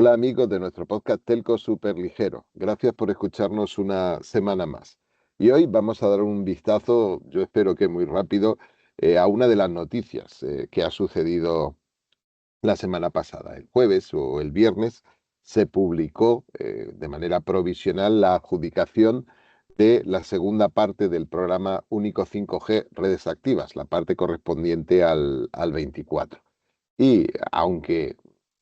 Hola amigos de nuestro podcast Telco Superligero. Gracias por escucharnos una semana más. Y hoy vamos a dar un vistazo, yo espero que muy rápido, a una de las noticias que ha sucedido la semana pasada. El jueves o el viernes se publicó de manera provisional la adjudicación de la segunda parte del programa Único 5G Redes Activas, la parte correspondiente al 24. Y aunque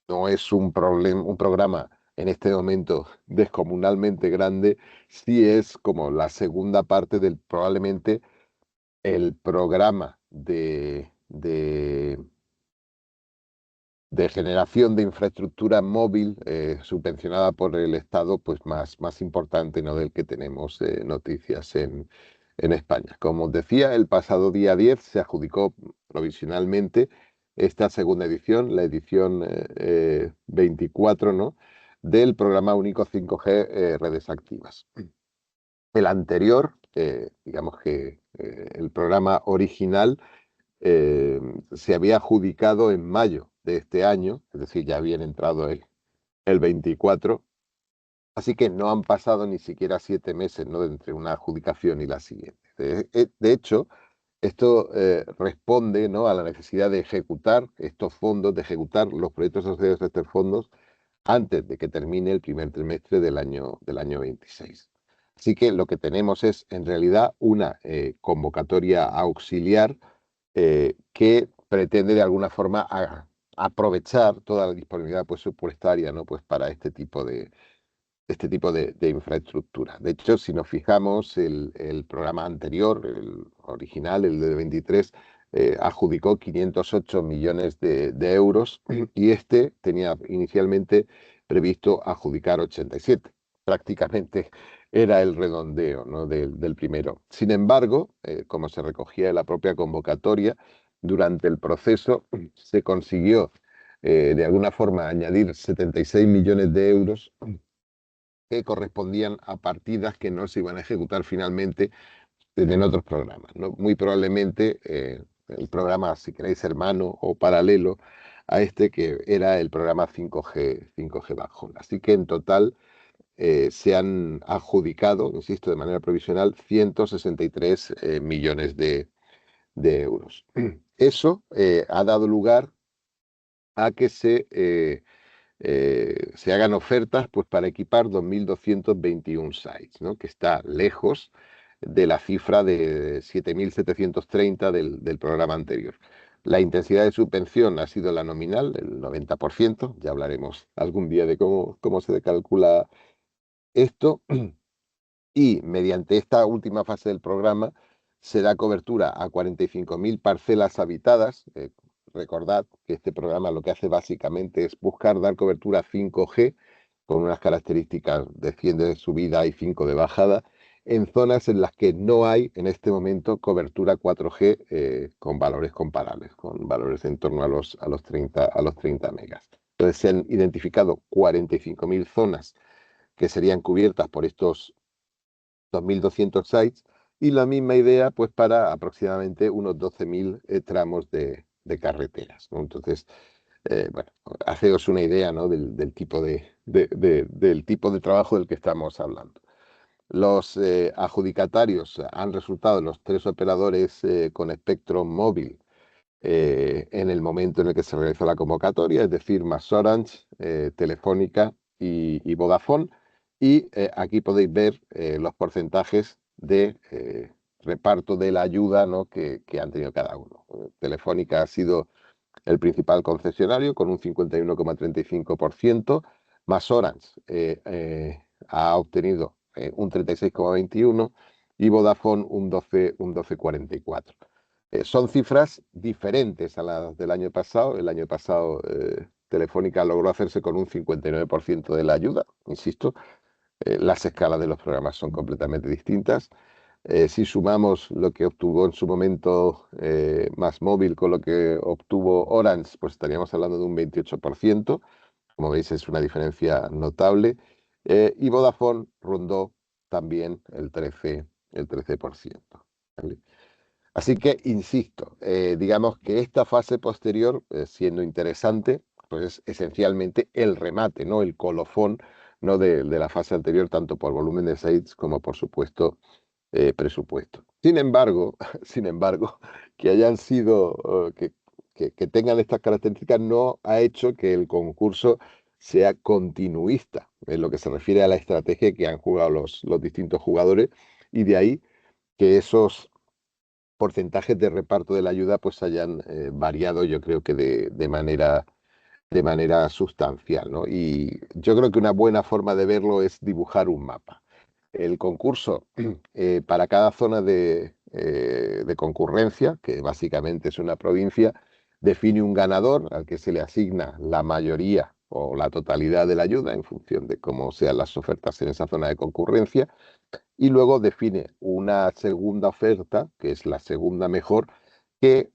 no es un programa en este momento descomunalmente grande, sí es como la segunda parte del probablemente el programa de generación de infraestructura móvil subvencionada por el Estado, pues más importante, ¿no?, del que tenemos noticias en España. Como os decía, el pasado día 10 se adjudicó provisionalmente esta segunda edición, la edición 24, ¿no?, del programa único 5G Redes Activas. El anterior, digamos que el programa original, se había adjudicado en mayo de este año, es decir, ya habían entrado el 24, así que no han pasado ni siquiera 7 meses, ¿no?, entre una adjudicación y la siguiente. De hecho, esto responde, ¿no?, a la necesidad de ejecutar estos fondos, de ejecutar los proyectos asociados a estos fondos antes de que termine el primer trimestre del año 26. Así que lo que tenemos es, en realidad, una convocatoria auxiliar que pretende de alguna forma aprovechar toda la disponibilidad presupuestaria, ¿no?, pues para este tipo de infraestructura. De hecho, si nos fijamos, el programa anterior, el original, el de 23, adjudicó 508 millones de euros y este tenía inicialmente previsto adjudicar 87. Prácticamente era el redondeo, ¿no?, del primero. Sin embargo, como se recogía en la propia convocatoria, durante el proceso se consiguió de alguna forma añadir 76 millones de euros que correspondían a partidas que no se iban a ejecutar finalmente en otros programas, ¿no? Muy probablemente el programa, si queréis, hermano o paralelo a este, que era el programa 5G bajo. Así que en total se han adjudicado, insisto, de manera provisional, 163 millones de euros. Eso ha dado lugar a que se hagan ofertas pues para equipar 2.221 sites, ¿no?, que está lejos de la cifra de 7.730 del programa anterior. La intensidad de subvención ha sido la nominal, el 90%, ya hablaremos algún día de cómo se calcula esto, y mediante esta última fase del programa se da cobertura a 45.000 parcelas habitadas. Recordad que este programa lo que hace básicamente es buscar dar cobertura 5G con unas características de 100 de subida y 5 de bajada, en zonas en las que no hay en este momento cobertura 4G con valores comparables, con valores en torno a los 30 megas. Entonces se han identificado 45.000 zonas que serían cubiertas por estos 2.200 sites, y la misma idea pues para aproximadamente unos 12.000 tramos de carreteras, ¿no? Entonces, bueno, haceos una idea, ¿no?, del tipo de trabajo del que estamos hablando. Los adjudicatarios han resultado los 3 operadores con espectro móvil en el momento en el que se realizó la convocatoria, es decir, MasOrange, Telefónica y Vodafone. Y aquí podéis ver los porcentajes de reparto de la ayuda, ¿no?, que han tenido cada uno. Telefónica ha sido el principal concesionario con un 51,35%, MasOrange ha obtenido un 36,21% y Vodafone un 12,44%. Son cifras diferentes a las del año pasado. El año pasado Telefónica logró hacerse con un 59% de la ayuda. Insisto, las escalas de los programas son completamente distintas. Si sumamos lo que obtuvo en su momento MásMóvil con lo que obtuvo Orange, pues estaríamos hablando de un 28%. Como veis, es una diferencia notable. Y Vodafone rondó también el 13%. ¿Vale? Así que, insisto, digamos que esta fase posterior, siendo interesante, pues es esencialmente el remate, ¿no? El colofón, ¿no? de la fase anterior, tanto por volumen de sites como, por supuesto, presupuesto. Sin embargo, sin embargo, que hayan sido, que tengan estas características no ha hecho que el concurso sea continuista en lo que se refiere a la estrategia que han jugado los distintos jugadores, y de ahí que esos porcentajes de reparto de la ayuda pues hayan variado, yo creo que de manera sustancial, ¿no? Y yo creo que una buena forma de verlo es dibujar un mapa. El concurso, para cada zona de concurrencia, que básicamente es una provincia, define un ganador al que se le asigna la mayoría o la totalidad de la ayuda en función de cómo sean las ofertas en esa zona de concurrencia, y luego define una segunda oferta, que es la segunda mejor, de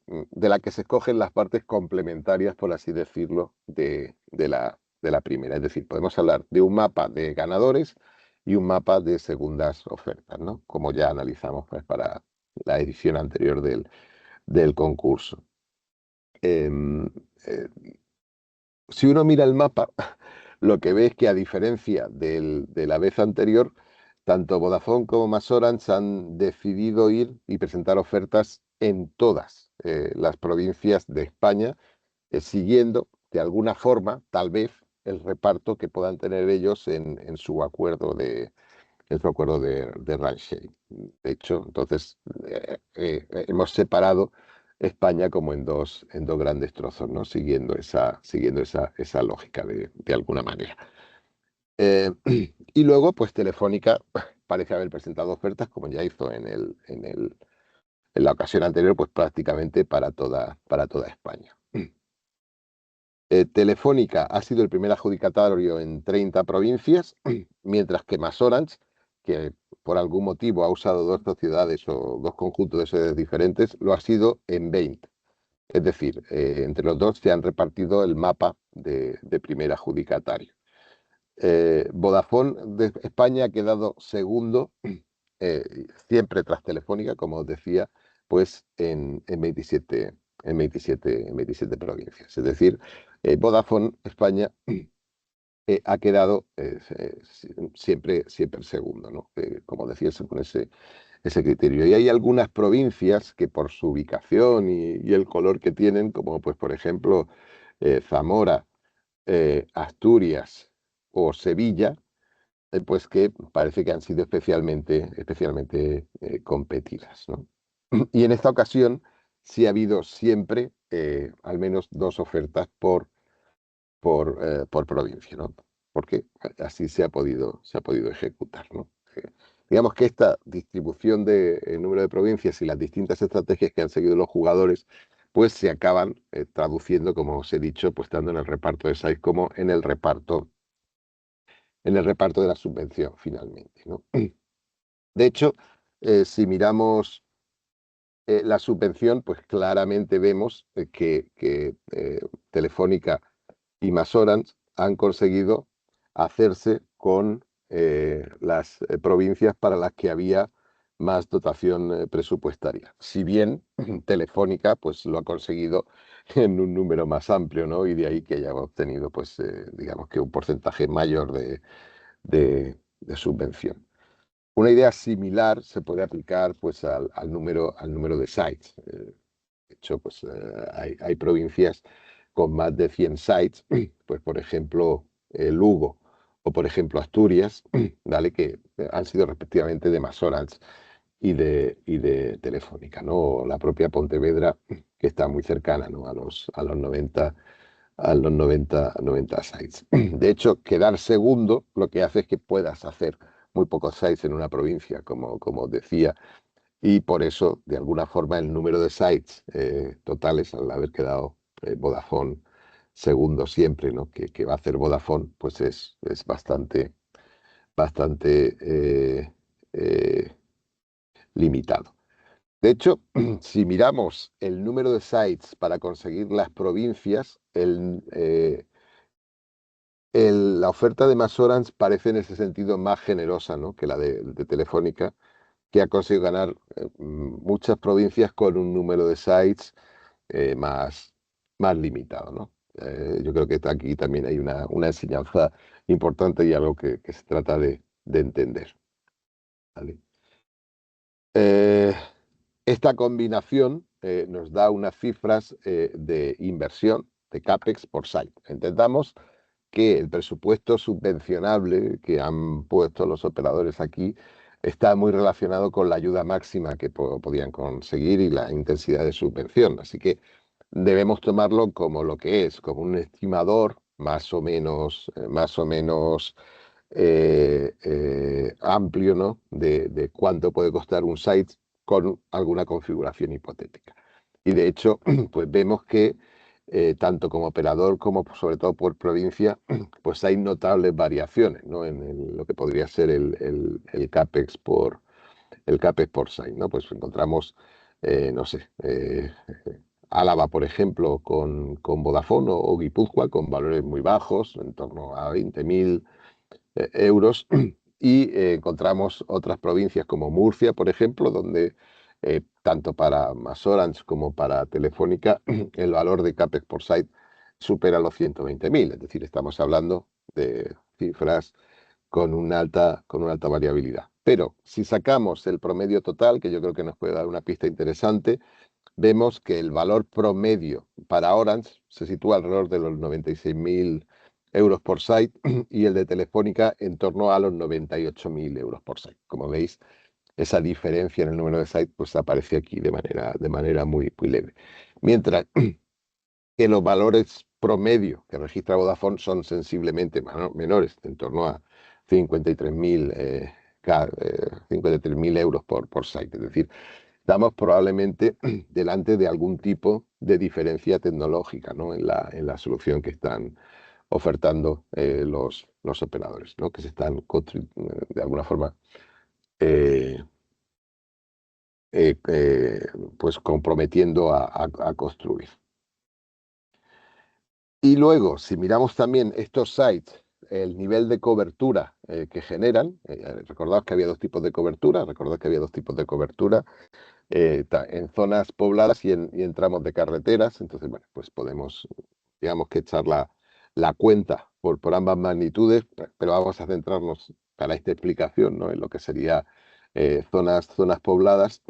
la que se escogen las partes complementarias, por así decirlo, de la primera. Es decir, podemos hablar de un mapa de ganadores y un mapa de segundas ofertas, ¿no? Como ya analizamos pues, para la edición anterior del concurso. Em, eh, si uno mira el mapa, lo que ve es que, a diferencia de la vez anterior, tanto Vodafone como MasOrange han decidido ir y presentar ofertas en todas las provincias de España, siguiendo de alguna forma, tal vez, el reparto que puedan tener ellos en su acuerdo de Ramsey. De hecho, entonces hemos separado España como en dos grandes trozos, ¿no? Siguiendo esa lógica de alguna manera. Eh, y luego, pues Telefónica parece haber presentado ofertas, como ya hizo en la ocasión anterior, pues prácticamente para toda España. Telefónica ha sido el primer adjudicatario en 30 provincias, mientras que MasOrange, que por algún motivo ha usado dos sociedades o dos conjuntos de sedes diferentes, lo ha sido en 20. Es decir, entre los dos se han repartido el mapa de primer adjudicatario. Vodafone de España ha quedado segundo, siempre tras Telefónica, como os decía, pues en 27 provincias. Es decir, Vodafone España ha quedado siempre segundo, ¿no? Como decía, según ese criterio. Y hay algunas provincias que, por su ubicación y el color que tienen, como pues por ejemplo Zamora, Asturias o Sevilla, pues que parece que han sido especialmente competidas, ¿no? Y en esta ocasión sí ha habido siempre al menos dos ofertas por provincia, ¿no? Porque así se ha podido ejecutar, ¿no? Digamos que esta distribución de número de provincias y las distintas estrategias que han seguido los jugadores, pues se acaban traduciendo, como os he dicho, pues tanto en el reparto de sites como en el reparto de la subvención, finalmente, ¿no? De hecho, si miramos la subvención, pues claramente vemos que Telefónica y MasOrange han conseguido hacerse con las provincias para las que había más dotación presupuestaria. Si bien Telefónica pues lo ha conseguido en un número más amplio, ¿no? Y de ahí que haya obtenido, pues, digamos que un porcentaje mayor de subvención. Una idea similar se puede aplicar pues al número de sites. De hecho, pues hay provincias con más de 100 sites, pues por ejemplo Lugo o por ejemplo Asturias, ¿vale? Que han sido respectivamente de MasOrange y de Telefónica, ¿no? O la propia Pontevedra, que está muy cercana, ¿no? a los 90 sites. De hecho, quedar segundo lo que hace es que puedas hacer muy pocos sites en una provincia, como os decía, y por eso, de alguna forma, el número de sites totales, al haber quedado Vodafone segundo siempre, ¿no? Que va a hacer Vodafone, pues es bastante eh, limitado. De hecho, si miramos el número de sites para conseguir las provincias, la oferta de MasOrange parece en ese sentido más generosa, ¿no? Que la de Telefónica, que ha conseguido ganar muchas provincias con un número de sites más limitado, ¿no? Yo creo que aquí también hay una enseñanza importante y algo que se trata de entender. ¿Vale? Eh, Esta combinación nos da unas cifras de inversión de CAPEX por site. Entendamos que el presupuesto subvencionable que han puesto los operadores aquí está muy relacionado con la ayuda máxima que podían conseguir y la intensidad de subvención. Así que debemos tomarlo como lo que es, como un estimador más o menos amplio, ¿no? De cuánto puede costar un site con alguna configuración hipotética. Y de hecho, pues vemos que tanto como operador como sobre todo por provincia, pues hay notables variaciones, ¿no? Lo que podría ser el CAPEX el CAPEX por site, ¿no? Pues encontramos, no sé, Álava, por ejemplo, con Vodafone o Guipúzcoa con valores muy bajos, en torno a 20.000 euros, y encontramos otras provincias como Murcia, por ejemplo, donde tanto para MasOrange como para Telefónica el valor de CAPEX por site supera los 120.000, es decir, estamos hablando de cifras con una alta variabilidad. Pero si sacamos el promedio total, que yo creo que nos puede dar una pista interesante, vemos que el valor promedio para Orange se sitúa alrededor de los 96.000 euros por site y el de Telefónica en torno a los 98.000 euros por site. Como veis, esa diferencia en el número de sites pues aparece aquí de manera muy leve. Mientras que los valores promedio que registra Vodafone son sensiblemente menores, en torno a 53.000 53.000 euros por site. Es decir, estamos probablemente delante de algún tipo de diferencia tecnológica, ¿no? En la solución que están ofertando los operadores, ¿no? Que se están de alguna forma eh, pues comprometiendo a construir. Y luego, si miramos también estos sites, el nivel de cobertura que generan, recordad que había dos tipos de cobertura, en zonas pobladas y en tramos de carreteras. Entonces, bueno, pues podemos, digamos que echar la cuenta por ambas magnitudes, pero vamos a centrarnos para esta explicación, ¿no? En lo que sería zonas pobladas.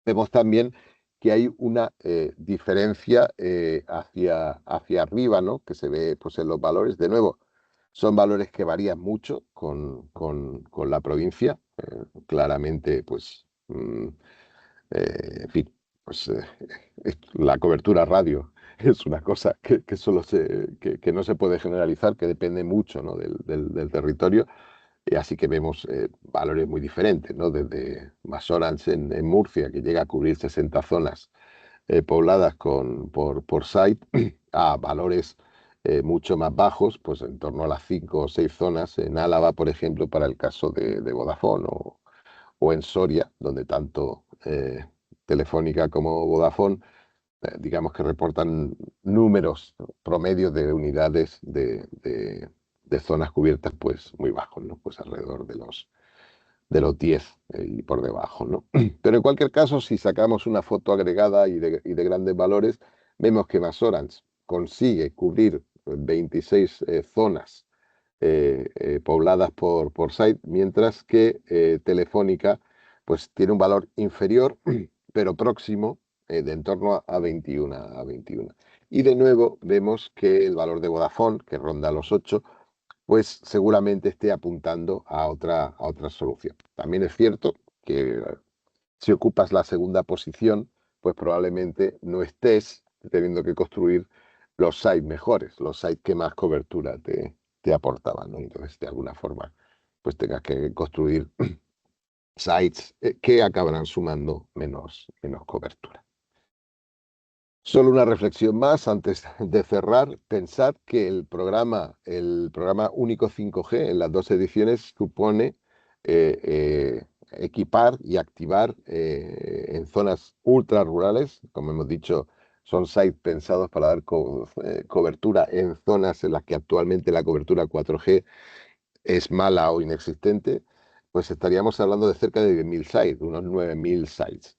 Vemos también que hay una diferencia hacia arriba, ¿no? Que se ve pues, en los valores. De nuevo, son valores que varían mucho con la provincia. Claramente, pues, en fin, pues la cobertura radio es una cosa que no se puede generalizar, que depende mucho, ¿no? del territorio. Así que vemos valores muy diferentes, ¿no? Desde MasOrange en Murcia, que llega a cubrir 60 zonas pobladas por site, a valores mucho más bajos, pues en torno a las 5 o 6 zonas en Álava, por ejemplo, para el caso de Vodafone, o en Soria, donde tanto Telefónica como Vodafone, digamos que reportan números promedios de unidades de zonas cubiertas pues muy bajos, ¿no? Pues alrededor de los 10 y por debajo, ¿no? Pero en cualquier caso, si sacamos una foto agregada y de grandes valores, vemos que MasOrange consigue cubrir 26 zonas pobladas por site, mientras que Telefónica pues tiene un valor inferior, pero próximo, de en torno a 21. Y de nuevo vemos que el valor de Vodafone, que ronda los 8, pues seguramente esté apuntando a otra solución. También es cierto que si ocupas la segunda posición, pues probablemente no estés teniendo que construir los sites mejores, los sites que más cobertura te aportaban, ¿no? Entonces, de alguna forma, pues tengas que construir sites que acabarán sumando menos cobertura. Solo una reflexión más antes de cerrar. Pensad que el programa Único 5G en las dos ediciones supone equipar y activar en zonas ultra rurales, como hemos dicho, son sites pensados para dar cobertura en zonas en las que actualmente la cobertura 4G es mala o inexistente, pues estaríamos hablando de cerca de 10.000 sites, de unos 9.000 sites.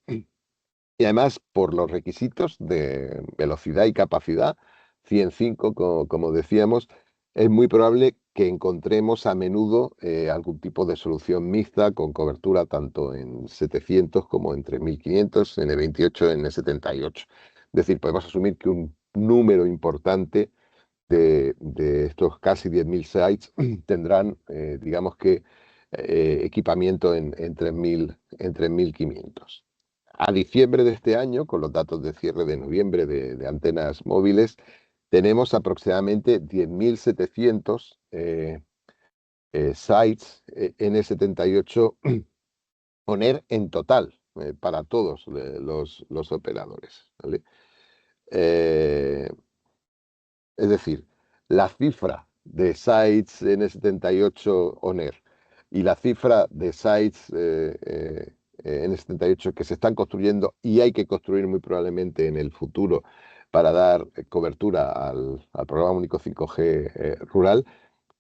Y además, por los requisitos de velocidad y capacidad, 105, como decíamos, es muy probable que encontremos a menudo algún tipo de solución mixta con cobertura tanto en 700 como en 3500, N28, N78. Es decir, podemos asumir que un número importante de estos casi 10.000 sites tendrán, digamos que, equipamiento en 3.000, en 3.500. A diciembre de este año, con los datos de cierre de noviembre de antenas móviles, tenemos aproximadamente 10.700 sites N78 poner en total para todos los operadores, ¿vale? Eh, Es decir, la cifra de sites N78 ONER y la cifra de sites N78 que se están construyendo y hay que construir muy probablemente en el futuro para dar cobertura al programa único 5G rural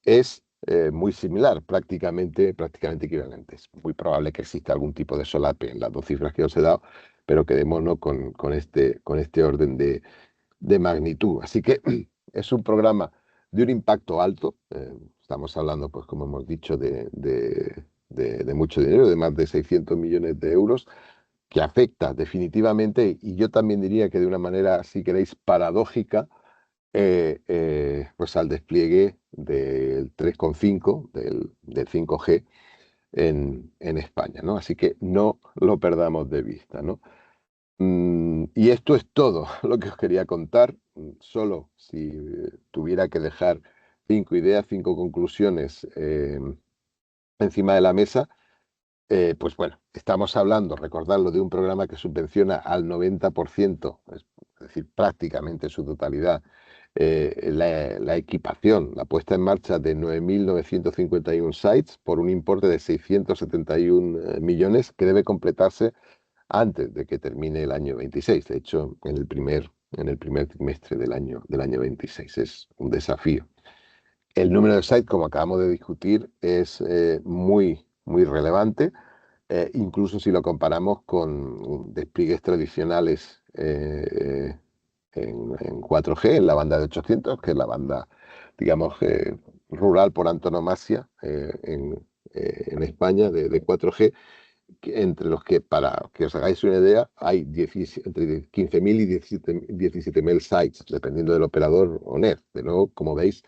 es muy similar, prácticamente equivalente. Es muy probable que exista algún tipo de solape en las dos cifras que os he dado, pero quedémonos con este orden de magnitud. Así que es un programa de un impacto alto. Estamos hablando, pues como hemos dicho, de mucho dinero, de más de 600 millones de euros, que afecta definitivamente, y yo también diría que de una manera, si queréis, paradójica, pues al despliegue del 3,5, del 5G en España, ¿no? Así que no lo perdamos de vista, ¿no? Y esto es todo lo que os quería contar. Solo si tuviera que dejar 5 ideas, 5 conclusiones encima de la mesa, pues bueno, estamos hablando, recordarlo, de un programa que subvenciona al 90%, es decir, prácticamente su totalidad, la equipación, la puesta en marcha de 9.951 sites por un importe de 671 millones que debe completarse antes de que termine el año 26. De hecho, en el primer trimestre del año 26. Es un desafío. El número de sites, como acabamos de discutir, es muy relevante, incluso si lo comparamos con despliegues tradicionales en 4G, en la banda de 800, que es la banda, digamos, rural por antonomasia en España de 4G, entre los que, para que os hagáis una idea, hay entre 15.000 y 17.000 sites, dependiendo del operador o NER. De nuevo, como veis,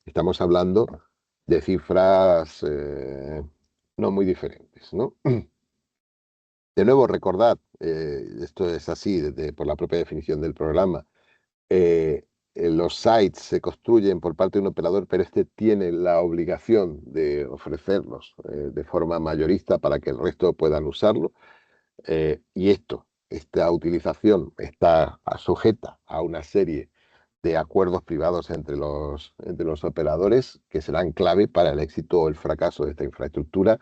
estamos hablando de cifras no muy diferentes, ¿no? De nuevo, recordad, esto es así por la propia definición del programa, los sites se construyen por parte de un operador, pero este tiene la obligación de ofrecerlos de forma mayorista para que el resto puedan usarlo. Y esta utilización está sujeta a una serie de acuerdos privados entre los operadores que serán clave para el éxito o el fracaso de esta infraestructura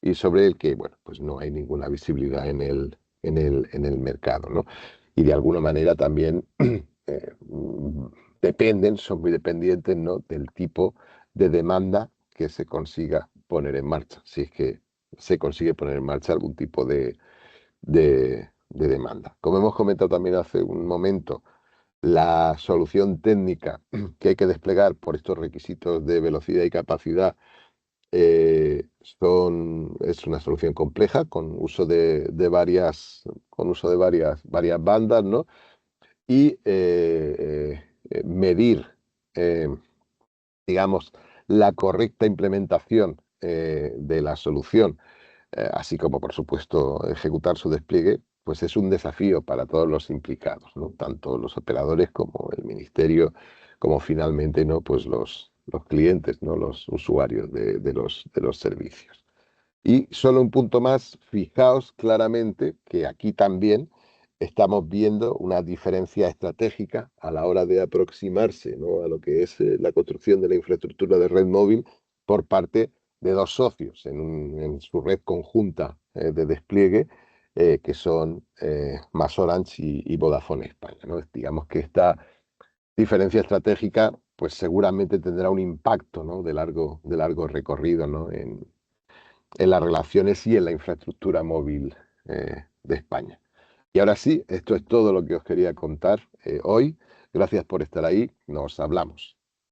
y sobre el que, bueno, pues no hay ninguna visibilidad en el mercado, ¿no? Y de alguna manera también son muy dependientes, ¿no?, del tipo de demanda que se consiga poner en marcha, si es que se consigue poner en marcha algún tipo de demanda. Como hemos comentado también hace un momento, la solución técnica que hay que desplegar por estos requisitos de velocidad y capacidad es una solución compleja con uso de varias bandas, ¿no? Y medir, eh, digamos, la correcta implementación de la solución, así como, por supuesto, ejecutar su despliegue, pues es un desafío para todos los implicados, ¿no? Tanto los operadores como el ministerio, como finalmente, ¿no?, pues los clientes, ¿no?, los usuarios de los servicios. Y solo un punto más, fijaos claramente que aquí también estamos viendo una diferencia estratégica a la hora de aproximarse, ¿no?, a lo que es la construcción de la infraestructura de red móvil por parte de dos socios en su red conjunta de despliegue, que son MasOrange y Vodafone España, ¿no? Digamos que esta diferencia estratégica pues seguramente tendrá un impacto, ¿no?, de largo recorrido, ¿no?, en las relaciones y en la infraestructura móvil de España. Y ahora sí, esto es todo lo que os quería contar hoy. Gracias por estar ahí. Nos hablamos.